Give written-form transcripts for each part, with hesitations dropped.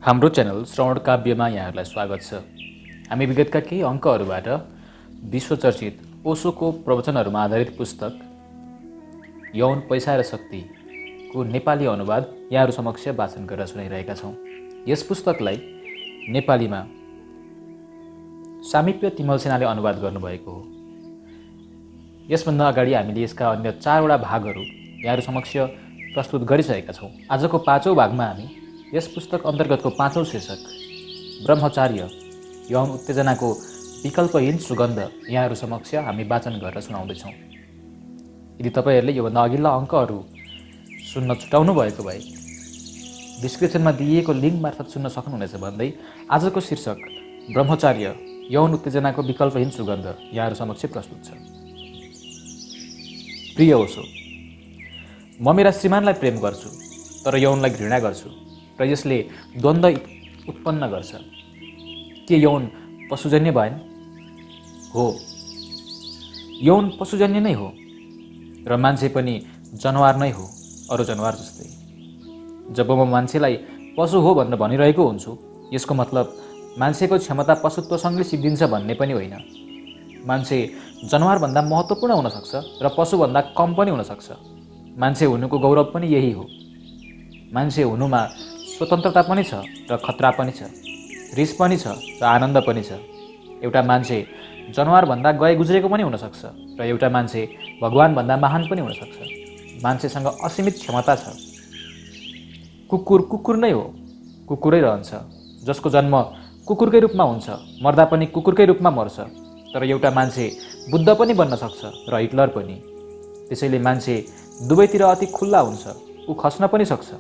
हाम्रो च्यानल श्रवण काव्यमा यहाँहरूलाई स्वागत छ। हामी विगतका केही अङ्कहरूबाट विश्वचर्चित ओशोको प्रवचनहरूमा आधारित पुस्तक यौन पैसा र शक्तिको नेपाली अनुवाद यहाँहरू समक्ष वाचन गरेर सुनाइरहेका छौँ। यस पुस्तकलाई नेपालीमा सामिप्य तिमल सेनाले अनुवाद गर्नुभएको हो। यसभन्दा अगाडि हामीले यसका अन्य 4वटा भागहरू यहाँहरू समक्ष प्रस्तुत गरिसकेका छौँ। आजको 5औं भागमा हामी यस पुस्तक अन्तर्गतको 5औं शीर्षक ब्रह्मचार्य यौन उत्तेजनाको विकल्पहीन सुगन्ध यहाँहरू समक्ष हामी वाचन गरेर सुनाउँदैछौँ। यदि तपाईँहरूले योभन्दा अघिल्ला अङ्कहरू सुन्न छुटाउनु भएको भए डिस्क्रिप्सनमा दिइएको लिङ्क मार्फत सुन्न सक्नुहुनेछ भन्दै आजको शीर्षक ब्रह्मचार्य यौन उत्तेजनाको विकल्पहीन सुगन्ध यहाँहरू समक्ष प्रस्तुत छ। प्रिय ओशो, म मेरा श्रीमानलाई प्रेम गर्छु, तर यौनलाई घृणा गर्छु र यसले द्वन्द्व उत्पन्न गर्छ। के यौन पशुजन्य भएन? हो, यौन पशुजन्य नै हो र मान्छे पनि जनावर नै हो, अरू जनावर जस्तै। जब म मान्छेलाई पशु हो भनेर भनिरहेको हुन्छु, यसको मतलब मान्छेको क्षमता पशुत्वसँगै सिद्धिन्छ भन्ने पनि होइन। मान्छे जनावरभन्दा महत्त्वपूर्ण हुनसक्छ र पशुभन्दा कम पनि हुनसक्छ। मान्छे हुनुको गौरव पनि यही हो। मान्छे हुनुमा स्वतन्त्रता पनि छ र खतरा पनि छ, रिस पनि छ र आनन्द पनि छ। एउटा मान्छे जनावरभन्दा गए गुज्रेको पनि हुनसक्छ र एउटा मान्छे भगवानभन्दा महान पनि हुनसक्छ। मान्छेसँग असीमित क्षमता छ। कुकुर कुकुर नै हो, कुकुरै रहन्छ। जसको जन्म कुकुरकै रूपमा हुन्छ, मर्दा पनि कुकुरकै रूपमा मर्छ। तर एउटा मान्छे बुद्ध पनि बन्न सक्छ र हिटलर पनि। त्यसैले मान्छे दुवैतिर अति खुल्ला हुन्छ, ऊ खस्न पनि सक्छ।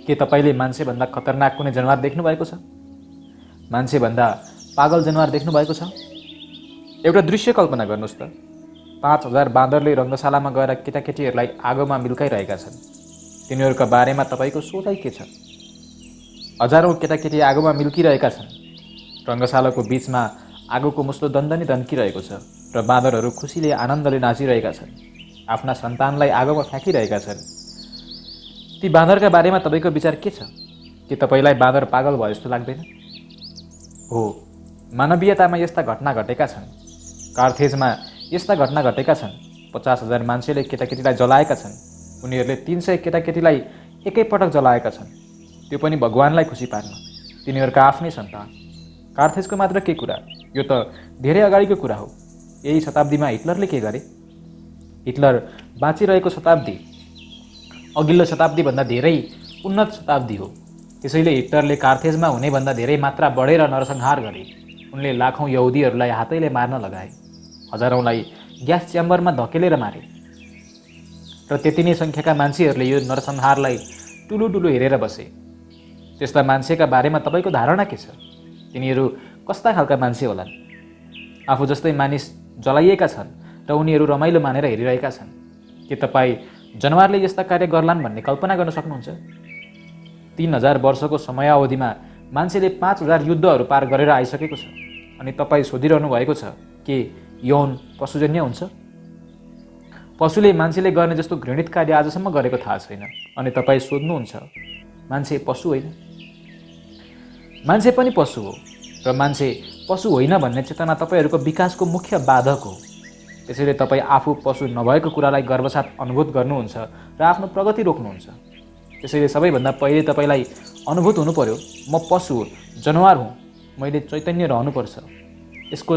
के तपाईँले मान्छेभन्दा खतरनाक कुनै जनावर देख्नु भएको छ? मान्छेभन्दा पागल जनावर देख्नु भएको छ? एउटा दृश्य कल्पना गर्नुहोस् त। 5000 बाँदरले रङ्गशालामा गएर केटाकेटीहरूलाई आगोमा मिल्काइरहेका छन्। तिनीहरूका बारेमा तपाईँको सोचाइ के छ? हजारौँ केटाकेटी आगोमा मिल्किरहेका छन्। रङ्गशालाको बिचमा आगोको मुस्लो दन्दनी दन्किरहेको छ र बाँदरहरू खुसीले आनन्दले नाचिरहेका छन्। आफ्ना सन्तानलाई आगोमा फ्याँकिरहेका छन्। ती बाँदरका बारेमा तपाईँको विचार के छ? के तपाईँलाई बाँदर पागल भयो जस्तो लाग्दैन? हो, मानवीयतामा यस्ता घटना घटेका छन्। कार्थेजमा यस्ता घटना घटेका छन्। 50,000 मान्छेले केटाकेटीलाई जलाएका छन्। उनीहरूले 300 केटाकेटीलाई एकैपटक जलाएका छन्, त्यो पनि भगवानलाई खुसी पार्न। तिनीहरूका आफ्नै सन्तान। कार्थेजको मात्र के कुरा, यो त धेरै अगाडिको कुरा हो। यही शताब्दीमा हिटलरले के गरे? हिटलर बाँचिरहेको शताब्दी अघिल्लो शताब्दीभन्दा धेरै उन्नत शताब्दी हो। त्यसैले हिटलरले कार्थेजमा हुनेभन्दा धेरै मात्रा बढेर नरसंहार गरे। उनले लाखौँ यहुदीहरूलाई हातैले मार्न लगाए, हजारौँलाई ग्यास च्याम्बरमा धकेलेर मारे। र त्यति नै सङ्ख्याका मान्छेहरूले यो नरसंहारलाई टुलुटुलु हेरेर बसे। त्यस्ता मान्छेका बारेमा तपाईँको धारणा के छ? तिनीहरू कस्ता खालका मान्छे होलान्? आफू जस्तै मानिस जलाइएका छन् र उनीहरू रमाइलो मानेर हेरिरहेका छन्। के तपाईँ जनावरले यस्ता कार्य गर्लान् भन्ने कल्पना गर्न सक्नुहुन्छ? 3000 वर्षको समयावधिमा मान्छेले 5000 युद्धहरू पार गरेर आइसकेको छ। अनि तपाईँ सोधिरहनु भएको छ के यौन पशुजन्य हुन्छ? पशुले मान्छेले गर्ने जस्तो घृणित कार्य आजसम्म गरेको थाहा छैन। अनि तपाईँ सोध्नुहुन्छ मान्छे पशु होइन? मान्छे पनि पशु हो र मान्छे पशु होइन भन्ने चेतना तपाईँहरूको विकासको मुख्य बाधक हो। त्यसैले तपाईँ आफू पशु नभएको कुरालाई गर्वसाथ अनुभूत गर्नुहुन्छ र आफ्नो प्रगति रोक्नुहुन्छ। त्यसैले सबैभन्दा पहिले तपाईँलाई अनुभूत हुनु पर्यो, म पशु हो, जनावर हुँ, मैले चैतन्य रहनुपर्छ, यसको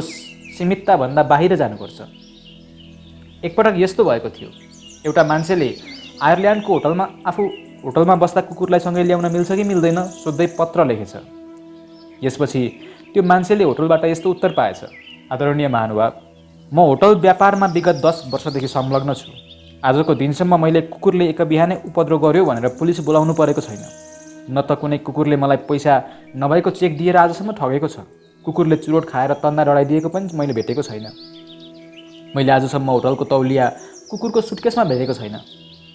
सीमितताभन्दा बाहिर जानुपर्छ। एकपटक यस्तो भएको थियो, एउटा मान्छेले आयरल्यान्डको होटलमा बस्दा कुकुरलाई सँगै ल्याउन मिल्छ कि मिल्दैन सोध्दै पत्र लेखेछ। यसपछि त्यो मान्छेले होटलबाट यस्तो उत्तर पाएछ, आदरणीय महानुभाव, म होटल व्यापारमा विगत 10 वर्षदेखि संलग्न छु। आजको दिनसम्म मैले कुकुरले एक बिहानै उपद्रव गर्यो भनेर पुलिस बोलाउनु परेको छैन। न त कुनै कुकुरले मलाई पैसा नभएको चेक दिएर आजसम्म ठगेको छ। कुकुरले चुरोट खाएर तन्दा डढाइदिएको पनि मैले भेटेको छैन। मैले आजसम्म होटलको तौलिया कुकुरको सुटकेसमा भेटेको छैन।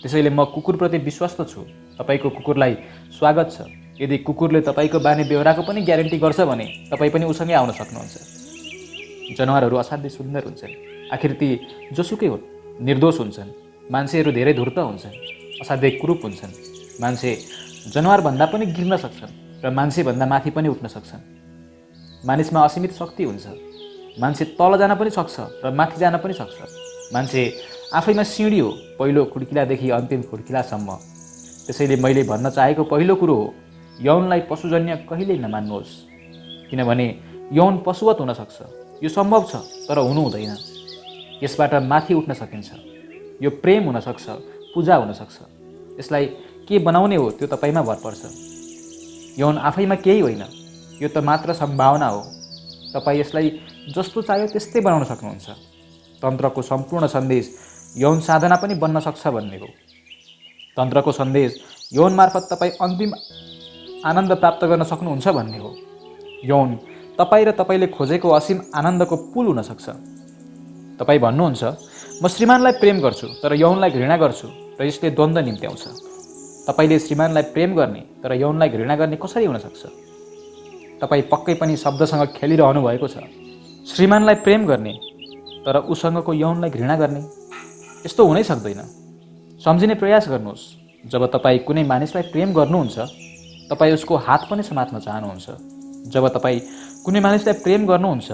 त्यसैले म कुकुरप्रति विश्वस्त छु। तपाईँको कुकुरलाई स्वागत छ। यदि कुकुरले तपाईँको बानी बेहोराको पनि ग्यारेन्टी गर्छ भने तपाईँ पनि उसँगै आउन सक्नुहुन्छ। जनावरहरू असाध्यै सुन्दर हुन्छन्। आखिर ती जोसुकै हुन्, निर्दोष हुन्छन्। मान्छेहरू धेरै धूर्त हुन्छन्, असाध्यै कुरूप हुन्छन्। मान्छे जनावरभन्दा पनि गिर्न सक्छन् र र मान्छेभन्दा माथि पनि उठ्न सक्छन्। मानिसमा असीमित शक्ति हुन्छ। मान्छे तल जान पनि सक्छ र माथि जान पनि सक्छ। मान्छे आफैमा सिँढी हो, पहिलो खुड्किलादेखि अन्तिम खुड्किलासम्म। त्यसैले मैले भन्न चाहेको पहिलो कुरो हो, यौनलाई पशुजन्य कहिल्यै नमान्नुहोस्, किनभने यौन पशुवत हुन सक्छ। यो सम्भव छ, तर हुनु हुँदैन। यसबाट माथि उठ्न सकिन्छ। यो प्रेम हुन सक्छ, पूजा हुन सक्छ। यसलाई के बनाउने हो त्यो तपाईमा भर पर्छ। यौन आफैमा केही होइन, यो त मात्र सम्भावना हो। तपाईँ यसलाई जस्तो चाह्यो त्यस्तै बनाउन सक्नुहुन्छ। तन्त्रको सम्पूर्ण सन्देश यौन साधना पनि बन्न सक्छ भन्ने हो। तन्त्रको सन्देश यौन मार्फत तपाईँ अन्तिम आनन्द प्राप्त गर्न सक्नुहुन्छ भन्ने हो। यौन तपाईँ र तपाईँले खोजेको असीम आनन्दको पुल हुन सक्छ। तपाईँ भन्नुहुन्छ, म श्रीमानलाई प्रेम गर्छु तर यौनलाई घृणा गर्छु र यसले द्वन्द्व निम्त्याउँछ। तपाईँले श्रीमानलाई प्रेम गर्ने तर यौनलाई घृणा गर्ने कसरी हुन सक्छ? तपाईँ पक्कै पनि शब्दसँग खेलिरहनु भएको छ। श्रीमानलाई प्रेम गर्ने तर उसँगको यौनलाई घृणा गर्ने, यस्तो हुनै सक्दैन। सम्झिने प्रयास गर्नुहोस्। जब तपाईँ कुनै मानिसलाई प्रेम गर्नुहुन्छ, तपाईँ उसको हात पनि समात्न चाहनुहुन्छ। जब तपाईँ कुनै मानिसलाई प्रेम गर्नुहुन्छ,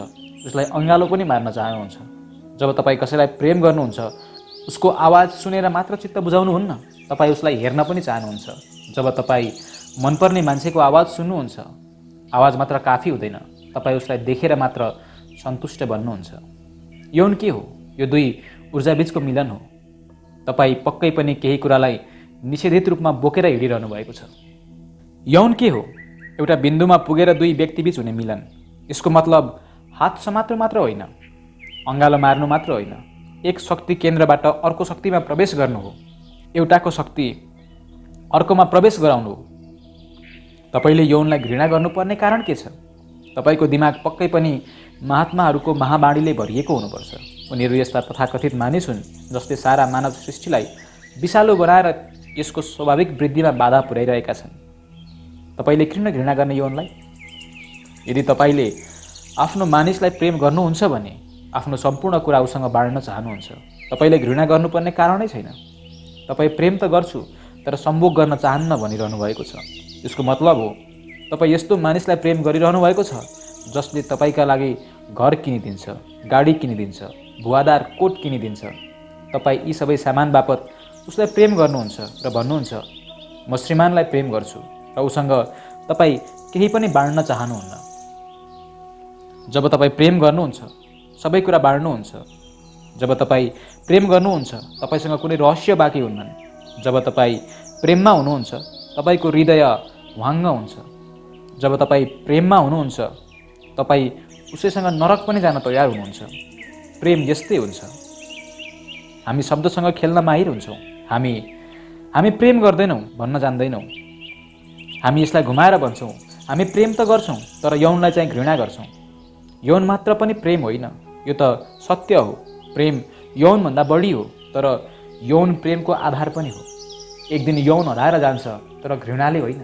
उसलाई अँगालो पनि मार्न चाहनुहुन्छ। जब तपाईँ कसैलाई प्रेम गर्नुहुन्छ, उसको आवाज सुनेर मात्र चित्त बुझाउनुहुन्न, तपाईँ उसलाई हेर्न पनि चाहनुहुन्छ। जब तपाईँ मनपर्ने मान्छेको आवाज सुन्नुहुन्छ, आवाज मात्र काफी हुँदैन, तपाईँ उसलाई देखेर मात्र सन्तुष्ट बन्नुहुन्छ। यौन के हो? यो दुई ऊर्जाबीचको मिलन हो। तपाईँ पक्कै पनि केही कुरालाई निषेधित रूपमा बोकेर हिँडिरहनु भएको छ। यौन के हो? एउटा बिन्दुमा पुगेर दुई व्यक्तिबीच हुने मिलन। यसको मतलब हात समात्नु मात्र होइन, अँगालो मार्नु मात्र होइन, एक शक्ति केन्द्रबाट अर्को शक्तिमा प्रवेश गर्नु हो। एउटाको शक्ति अर्कोमा प्रवेश गराउनु हो। तपाईले यौनलाई घृणा गर्नुपर्ने कारण के छ? तपाईको दिमाग पक्कै पनि महात्माहरूको महावाणीले भरिएको हुनुपर्छ। उनीहरू यस्ता तथाकथित मानिस हुन् जसले सारा मानव सृष्टिलाई विषालु बनाएर यसको स्वाभाविक वृद्धिमा बाधा पुर्याइरहेका छन्। तपाईले किन घृणा गर्ने यौनलाई? यदि तपाईले आफ्नो मानिसलाई प्रेम गर्नुहुन्छ भने आफ्नो सम्पूर्ण कुरा उसँग बाँड्न चाहनुहुन्छ। तपाईले घृणा गर्नुपर्ने कारणै छैन। तपाई प्रेम त गर्छु तर सम्भोग गर्न चाहन्न भनिरहनु भएको छ। यसको मतलब हो तपाई यस्तो मानिसलाई प्रेम गरिरहनु भएको छ जसले तपाईका लागि घर किनिदिन्छ, गाडी किनिदिन्छ, भुवादार कोट किनिदिन्छ। तपाई यी सबै सामान बापत उसलाई प्रेम गर्नुहुन्छ र भन्नुहुन्छ, म श्रीमानलाई प्रेम गर्छु, र उसँग तपाई केही पनि बाँड्न चाहनुहुन्न। जब तपाई प्रेम गर्नुहुन्छ, सबै कुरा बाँड्नुहुन्छ। जब तपाई प्रेम गर्नुहुन्छ, तपाईसँग कुनै रहस्य बाँकी हुन्नन्। जब तपाई प्रेममा हुनुहुन्छ, तपाईको हृदय वाङ्ग हुन्छ। जब तपाई प्रेममा हुनुहुन्छ, तपाई उसैसँग नरक पनि जान तयार हुनुहुन्छ। प्रेम यस्तै हुन्छ। हामी शब्दसँग खेल्न माहिर हुन्छौँ। हामी प्रेम गर्दैनौँ भन्न जान्दैनौँ। हामी यसलाई घुमाएर भन्छौँ, हामी प्रेम त गर्छौँ तर यौनलाई चाहिँ घृणा गर्छौँ। यौन मात्र पनि प्रेम होइन, यो त सत्य हो। प्रेम यौनभन्दा बढी हो, तर यौन प्रेमको आधार पनि हो। एक दिन यौन हराएर जान्छ, तर घृणाले होइन।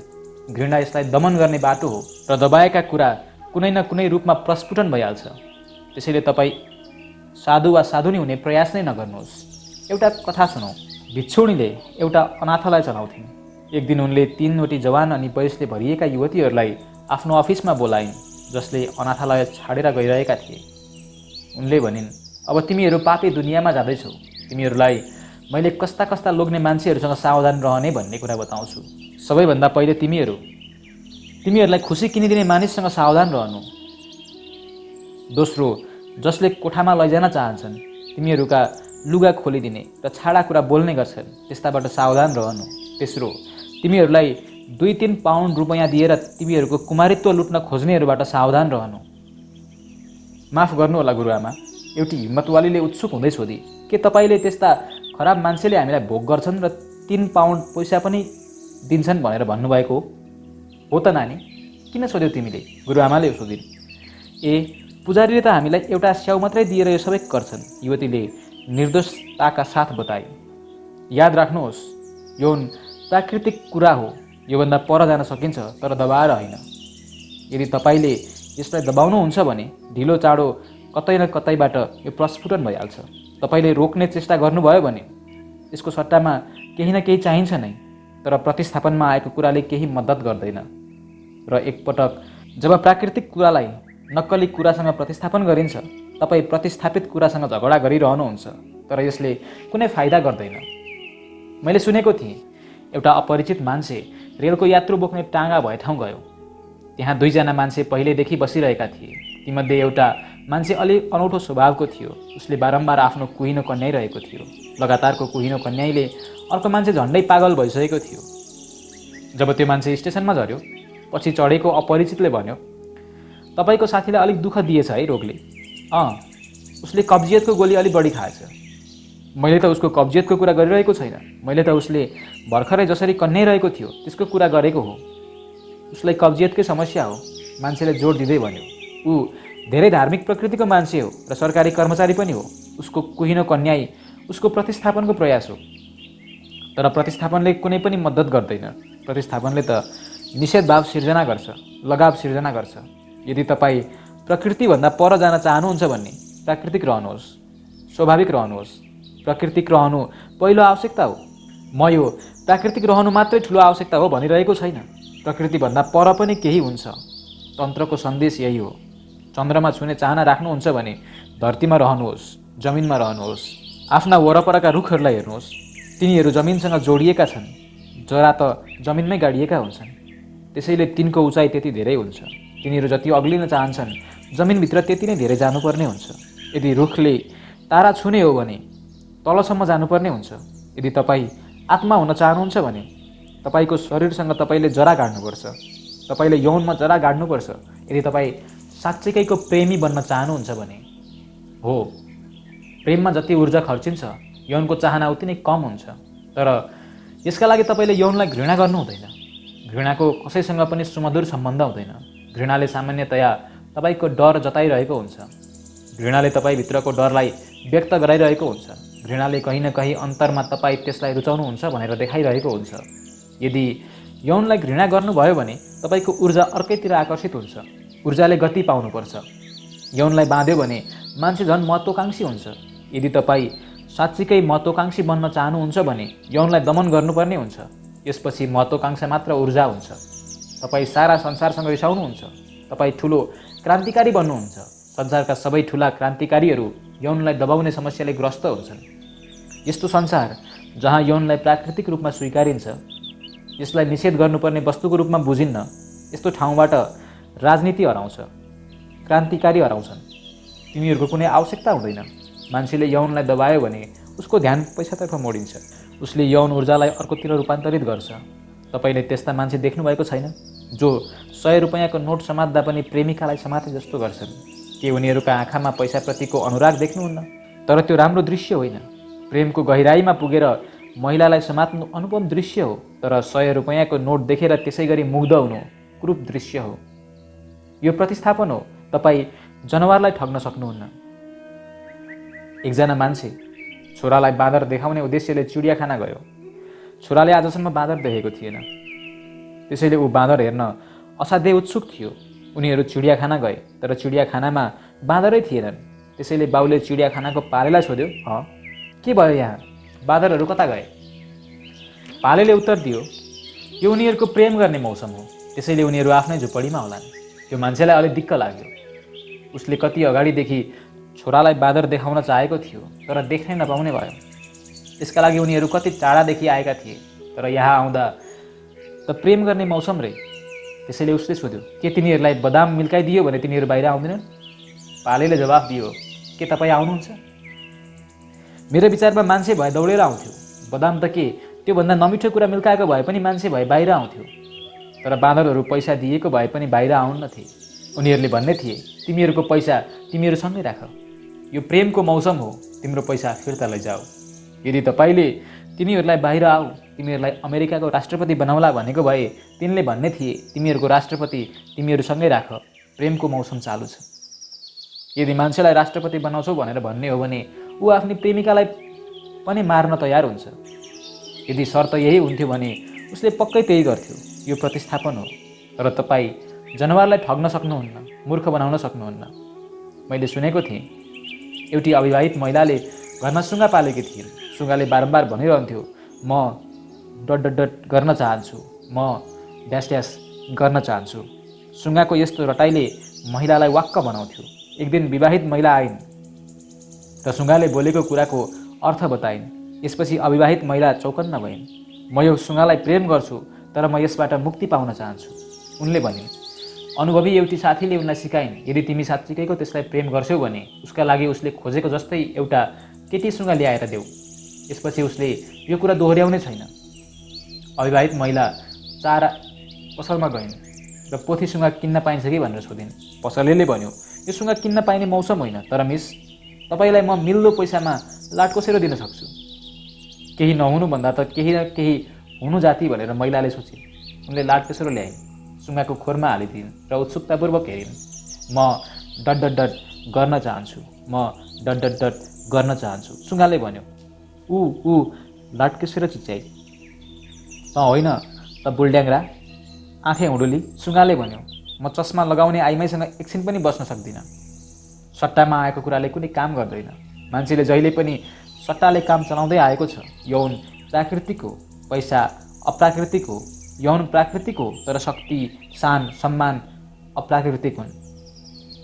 घृणा यसलाई दमन गर्ने बाटो हो र दबाएका कुरा कुनै न कुनै रूपमा प्रस्फुटन भइहाल्छ। त्यसैले तपाईँ साधु वा साधुनी हुने प्रयास नै नगर्नुहोस्। एउटा कथा सुनौ। भिक्षुणीले एउटा अनाथालय चलाउँथिन्। एक दिन उनले 3वटी जवान अनि वयसले भरिएका युवतीहरूलाई आफ्नो अफिसमा बोलाइन् जसले अनाथालय छाडेर गइरहेका थिए। उनले भनिन्, अब तिमीहरू पापी दुनियाँमा जाँदैछौ। तिमीहरूलाई मैले कस्ता कस्ता लोग्ने मान्छेहरूसँग सावधान रहने भन्ने कुरा बताउँछु। सबैभन्दा पहिले तिमीहरूलाई खुसी किनिदिने मानिससँग सावधान रहनु। दोस्रो, जसले कोठामा लैजान चाहन्छन्, तिमीहरूका लुगा खोलिदिने र छाडा कुरा बोल्ने गर्छन्, त्यस्ताबाट सावधान रहनु। तेस्रो, तिमीहरूलाई 2-3 पाउन्ड रुपैयाँ दिएर तिमीहरूको कुमारित्व लुट्न खोज्नेहरूबाट सावधान रहनु। माफ गर्नुहोला गुरुआमा, एउटी हिम्मतवालीले उत्सुक हुँदै सोधी, के तपाईँले त्यस्ता खराब मान्छेले हामीलाई भोग गर्छन् र 3 पाउन्ड पैसा पनि दिन्छन् भनेर भन्नुभएको हो त नानी? किन सोध्यौ तिमीले? गुरुआमाले सोधिन्। ए, पुजारीले त हामीलाई एउटा स्याउ मात्रै दिएर यो सबै गर्छन्, युवतीले निर्दोषताका साथ बताए। याद राख्नुहोस्, यौन प्राकृतिक कुरा हो। योभन्दा पर जान सकिन्छ, तर दबाएर होइन। यदि तपाईँले यसलाई दबाउनुहुन्छ भने ढिलो चाँडो कतै न कतैबाट यो प्रस्फुटन भइहाल्छ। तपाईँले रोक्ने चेष्टा गर्नुभयो भने यसको सट्टामा केही न केही चाहिन्छ नै, तर प्रतिस्थापनमा आएको कुराले केही मद्दत गर्दैन। र एकपटक जब प्राकृतिक कुरालाई नक्कली कुरासँग प्रतिस्थापन गरिन्छ, तपाईँ प्रतिस्थापित कुरासँग झगडा गरिरहनुहुन्छ, तर यसले कुनै फाइदा गर्दैन। मैले सुनेको थिएँ एउटा अपरिचित मान्छे रेलको यात्रु बोक्ने टाँगा भए ठाउँ गयो। त्यहाँ 2 जना मान्छे पहिल्यैदेखि बसिरहेका थिए। तीमध्ये एउटा मान्छे अलि अनौठो स्वभावको थियो। उसले बारम्बार आफ्नो कुहिनो कन्याइरहेको थियो। लगातारको कुहिनो कन्याइले अर्को मान्छे झन्डै पागल भइसकेको थियो। जब त्यो मान्छे स्टेसनमा झर्यो, पछि चढेको अपरिचितले भन्यो, तपाईँको साथीलाई अलिक दुःख दिएछ है रोगले। उसले कब्जियतको गोली अलि बढी खाएछ। मैले त उसको कब्जियतको कुरा गरिरहेको छैन। मैले त उसले भर्खरै जसरी कन्याइरहेको थियो त्यसको कुरा गरेको हो। उसलाई कब्जियतकै समस्या हो, मान्छेले जोड दिँदै भन्यो। ऊ धेरै धार्मिक प्रकृतिको मान्छे हो र सरकारी कर्मचारी पनि हो। उसको कुहिनो कन्याई उसको प्रतिस्थापनको प्रयास हो। तर प्रतिस्थापनले कुनै पनि मद्दत गर्दैन। प्रतिस्थापनले त निषेधभाव सिर्जना गर्छ, लगाव सिर्जना गर्छ। यदि तपाईँ प्रकृतिभन्दा पर जान चाहनुहुन्छ भने प्राकृतिक रहनुहोस्, स्वाभाविक रहनुहोस्। प्राकृतिक रहनु पहिलो आवश्यकता हो। म यो प्राकृतिक रहनु मात्रै ठुलो आवश्यकता हो भनिरहेको छैन। प्रकृतिभन्दा पर पनि केही हुन्छ। तन्त्रको सन्देश यही हो। चन्द्रमा छुने चाहना राख्नुहुन्छ भने धरतीमा रहनुहोस्, जमिनमा रहनुहोस्। आफ्ना वरपरका रुखहरूलाई हेर्नुहोस्, तिनीहरू जमिनसँग जोडिएका छन्। जरा त जमिनमै गाडिएका हुन्छन्, त्यसैले तिनको उचाइ त्यति धेरै हुन्छ। तिनीहरू जति अग्लिन चाहन्छन्, जमिनभित्र त्यति नै धेरै जानुपर्ने हुन्छ। यदि रुखले तारा छुने हो भने तलसम्म जानुपर्ने हुन्छ। यदि तपाईँ आत्मा हुन चाहनुहुन्छ भने तपाईँको शरीरसँग तपाईँले जरा गाड्नुपर्छ। तपाईँले यौनमा जरा गाड्नुपर्छ। यदि तपाईँ साँच्चैकैको प्रेमी बन्न चाहनुहुन्छ भने हो, प्रेममा जति ऊर्जा खर्चिन्छ यौनको चाहना उति नै कम हुन्छ। तर यसका लागि तपाईँले यौनलाई घृणा गर्नु हुँदैन। घृणाको कसैसँग पनि सुमधुर सम्बन्ध हुँदैन। घृणाले सामान्यतया तपाईँको डर जताइरहेको हुन्छ। घृणाले तपाईँभित्रको डरलाई व्यक्त गराइरहेको हुन्छ। घृणाले कहीँ न कहीँ अन्तरमा तपाईँ त्यसलाई रुचाउनुहुन्छ भनेर देखाइरहेको हुन्छ। यदि यौनलाई घृणा गर्नुभयो भने तपाईँको ऊर्जा अर्कैतिर आकर्षित हुन्छ। ऊर्जाले गति पाउनुपर्छ। यौनलाई बाँध्यो भने मान्छे झन् महत्त्वकाङ्क्षी हुन्छ। यदि तपाईँ साँच्चीकै महत्त्वकाङ्क्षी बन्न चाहनुहुन्छ भने यौनलाई दमन गर्नुपर्ने हुन्छ। यसपछि महत्त्वकाङ्क्षा मात्र ऊर्जा हुन्छ। तपाईँ सारा संसारसँग रिसाउनुहुन्छ। तपाईँ ठुलो क्रान्तिकारी बन्नुहुन्छ। संसारका सबै ठुला क्रान्तिकारीहरू यौनलाई दबाउने समस्याले ग्रस्त हुन्छन्। यस्तो संसार जहाँ यौनलाई प्राकृतिक रूपमा स्वीकारिन्छ, यसलाई निषेध गर्नुपर्ने वस्तुको रूपमा बुझिन्न, यस्तो ठाउँबाट राजनीति हराउँछ, क्रान्तिकारी हराउँछन्। तिनीहरूको कुनै आवश्यकता हुँदैन। मान्छेले यौनलाई दबायो भने उसको ध्यान पैसातर्फ मोडिन्छ। उसले यौन ऊर्जालाई अर्कोतिर रूपान्तरित गर्छ। तपाईँले त्यस्ता मान्छे देख्नुभएको छैन जो 100 रुपैयाँको नोट समात्दा पनि प्रेमिकालाई समाते जस्तो गर्छन्? के उनीहरूका आँखामा पैसाप्रतिको अनुराग देख्नुहुन्न? तर त्यो राम्रो दृश्य होइन। प्रेमको गहिराईमा पुगेर महिलालाई समात्नु अनुपम दृश्य हो। तर 100 रुपैयाँको नोट देखेर त्यसै गरी मुग्ध हुनु क्रूप दृश्य हो। यो प्रतिस्थापन हो। तपाईँ जनावरलाई ठग्न सक्नुहुन्न। एकजना मान्छे छोरालाई बाँदर देखाउने उद्देश्यले चिडियाखाना गयो। छोराले आजसम्म बाँदर देखेको थिएन, त्यसैले ऊ बाँदर हेर्न असाध्यै उत्सुक थियो। उनीहरू चिडियाखाना गए, तर चिडियाखानामा बाँदरै थिएनन्। त्यसैले बाउले चिडियाखानाको पालेलाई सोध्यो, के भयो यहाँ? बाँदरहरू कता गए? पालेले उत्तर दियो, यो उनीहरूको प्रेम गर्ने मौसम हो, त्यसैले उनीहरू आफ्नै झुपडीमा होलान्। त्यो मान्छेलाई अलिक दिक्क लाग्यो। उसले कति अगाडिदेखि छोरालाई बाँदर देखाउन चाहेको थियो, तर देख्नै नपाउने भयो। त्यसका लागि उनीहरू कति टाढादेखि आएका थिए, तर यहाँ आउँदा त प्रेम गर्ने मौसम रहे। त्यसैले उसले सोध्यो, के तिनीहरूलाई बदाम मिल्काइदियो भने तिनीहरू बाहिर आउँदैनन्? पालेले जवाफ दियो, के तपाईँ आउनुहुन्छ? मेरो विचारमा मान्छे भए दौडेर आउँथ्यो। बदाम त के, त्योभन्दा नमिठो कुरा मिल्काएको भए पनि मान्छे भए बाहिर आउँथ्यो। तर बाँदरहरू पैसा दिएको भए पनि बाहिर आउन्नथे। उनीहरूले भन्ने थिए, तिमीहरूको पैसा तिमीहरूसँगै राख, यो प्रेमको मौसम हो, तिम्रो पैसा फिर्ता लैजाऊ। यदि तपाईँले तिनीहरूलाई बाहिर आऊ, तिमीहरूलाई अमेरिकाको राष्ट्रपति बनाउला भनेको भए तिनले भन्ने थिए, तिमीहरूको राष्ट्रपति तिमीहरूसँगै राख, प्रेमको मौसम चालु छ। यदि मान्छेलाई राष्ट्रपति बनाउँछौ भनेर भन्ने हो भने ऊ आफ्नी प्रेमिकालाई पनि मार्न तयार हुन्छ। यदि शर्त यही हुन्थ्यो भने उसले पक्कै त्यही गर्थ्यो। यो प्रतिस्थापन हो। तर तपाईँ जनावरलाई ठग्न सक्नुहुन्न, मूर्ख बनाउन सक्नुहुन्न। मैले सुनेको थिएँ, एउटी अविवाहित महिलाले घरमा सुँगा पालेकी थिइन्। सुँगाले बारम्बार भनिरहन्थ्यो, म डट डट डट गर्न चाहन्छु, म ड्यास ड्यास गर्न चाहन्छु। सुँगाको यस्तो रटाइले महिलालाई वाक्क बनाउँथ्यो। एक दिन विवाहित महिला आइन् र सुँगाले बोलेको कुराको अर्थ बताइन्। यसपछि अविवाहित महिला चौकन्न भइन्। म यो सुँगालाई प्रेम गर्छु, तर म यसबाट मुक्ति पाउन चाहन्छु। उनले भनिन्। अनुभवी एउटी साथीले उनलाई सिकाइन्, यदि तिमी साँच्चीकैको त्यसलाई प्रेम गर्छौ भने उसका लागि उसले खोजेको जस्तै एउटा केटी सुँगा ल्याएर देऊ। यसपछि उसले यो कुरा दोहोऱ्याउने छैन। अविवाहित महिला चारा पसलमा गइन् र पोथी सुँगा किन्न पाइन्छ कि भनेर सोधिन्। पसलेले भन्यो, यो सुँगा किन्न पाइने मौसम होइन, तर मिस, तपाईँलाई म मिल्दो पैसामा लाटकोसेरो दिन सक्छु। केही नहुनुभन्दा त केही न केही हुनु जाति भनेर महिलाले सोचिन्। उनले लाटकोसेरो ल्याइन्, सुँगाको खोरमा हालिदिइन् र उत्सुकतापूर्वक हेरिन्। म डट डट डट गर्न चाहन्छु, म डट डट डट गर्न चाहन्छु, सुँगाले भन्यो। ऊ लाटकोसेरो चिच्याइ। त होइन त बुलड्याङ्ग्रा, आँखे हुडुली, सुँगाले भन्यो। म चस्मा लगाउने आइमाईसँग एकछिन पनि बस्न सक्दिनँ। सट्टामा आएको कुराले कुनै काम गर्दैन। मान्छेले जहिले पनि सट्टाले काम चलाउँदै आएको छ। यौन प्राकृतिक हो, पैसा अप्राकृतिक हो। यौन प्राकृतिक हो, तर शक्ति, शान, सम्मान अप्राकृतिक हुन्।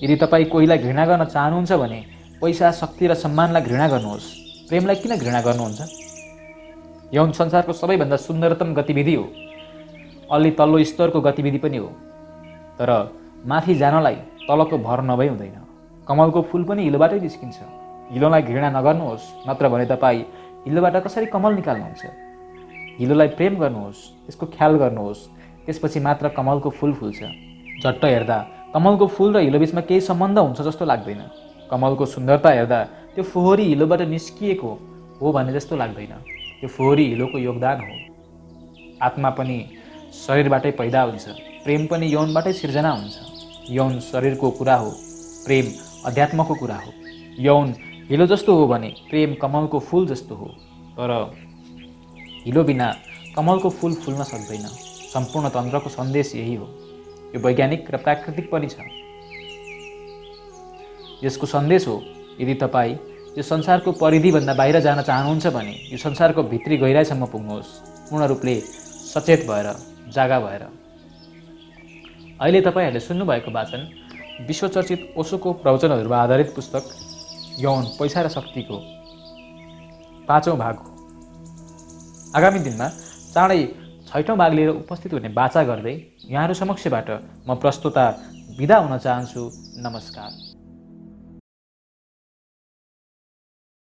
यदि तपाईँ कोहीलाई घृणा गर्न चाहनुहुन्छ भने पैसा, शक्ति र सम्मानलाई घृणा गर्नुहोस्। प्रेमलाई किन घृणा गर्नुहुन्छ? यौन संसारको सबैभन्दा सुन्दरतम गतिविधि हो। अलि तल्लो स्तरको गतिविधि पनि हो, तर माथि जानलाई तलको भर नभई हुँदैन। कमलको फुल पनि हिलोबाटै निस्किन्छ। हिलोलाई घृणा नगर्नुहोस्, नत्र भने तपाईँ हिलोबाट कसरी कमल निकाल्नुहुन्छ? हिलोलाई प्रेम गर्नुहोस्, त्यसको ख्याल गर्नुहोस्, त्यसपछि मात्र कमलको फुल फुल्छ। झट्ट हेर्दा कमलको फुल र हिलो बिचमा केही सम्बन्ध हुन्छ जस्तो लाग्दैन। कमलको सुन्दरता हेर्दा त्यो फोहोरी हिलोबाट निस्किएको हो भने जस्तो लाग्दैन। त्यो फोहोरी हिलोको योगदान हो। आत्मा पनि शरीरबाटै पैदा हुन्छ, प्रेम पनि यौनबाटै सिर्जना हुन्छ। यौन शरीरको कुरा हो, प्रेम अध्यात्मको कुरा हो। यौन हिलो जस्तो हो भने प्रेम कमलको फुल जस्तो हो, तर हिलो बिना कमलको फुल फुल्न सक्दैन। सम्पूर्ण तन्त्रको सन्देश यही हो। यो वैज्ञानिक र प्राकृतिक पनि छ। यसको सन्देश हो, यदि तपाईँ यो संसारको परिधिभन्दा बाहिर जान चाहनुहुन्छ भने यो संसारको भित्री गहिराइसम्म पुग्नुहोस्, पूर्ण रूपले सचेत भएर, जागा भएर। अहिले तपाईँहरूले सुन्नुभएको वाचन विश्वचर्चित ओशोको प्रवचनहरूमा आधारित पुस्तक यौन, पैसा र शक्तिको 5औं भाग हो। आगामी दिनमा चाँडै 6औं भाग लिएर उपस्थित हुने बाचा गर्दै यहाँहरू समक्षबाट म प्रस्तुता बिदा हुन चाहन्छु। नमस्कार।